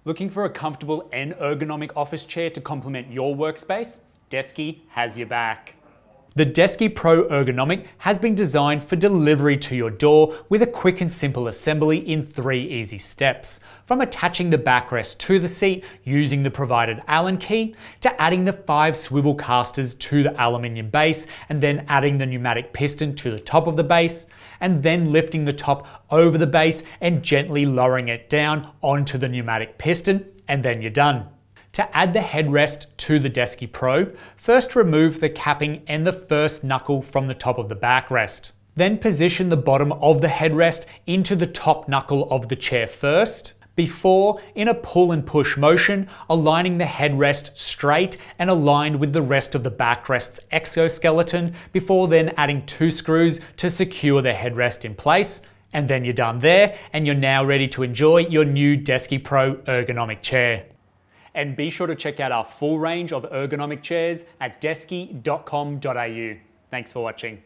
Looking for a comfortable and ergonomic office chair to complement your workspace? Desky has your back. The Desky Pro Ergonomic has been designed for delivery to your door with a quick and simple assembly in 3 easy steps. From attaching the backrest to the seat using the provided Allen key, to adding the 5 swivel casters to the aluminium base and then adding the pneumatic piston to the top of the base, and then lifting the top over the base and gently lowering it down onto the pneumatic piston, and then you're done. To add the headrest to the Desky Pro, first remove the capping and the first knuckle from the top of the backrest. Then position the bottom of the headrest into the top knuckle of the chair first, before, in a pull and push motion, aligning the headrest straight and aligned with the rest of the backrest's exoskeleton, before then adding 2 screws to secure the headrest in place. And then you're done there, and you're now ready to enjoy your new Desky Pro Ergonomic Chair. And be sure to check out our full range of ergonomic chairs at desky.com.au. Thanks for watching.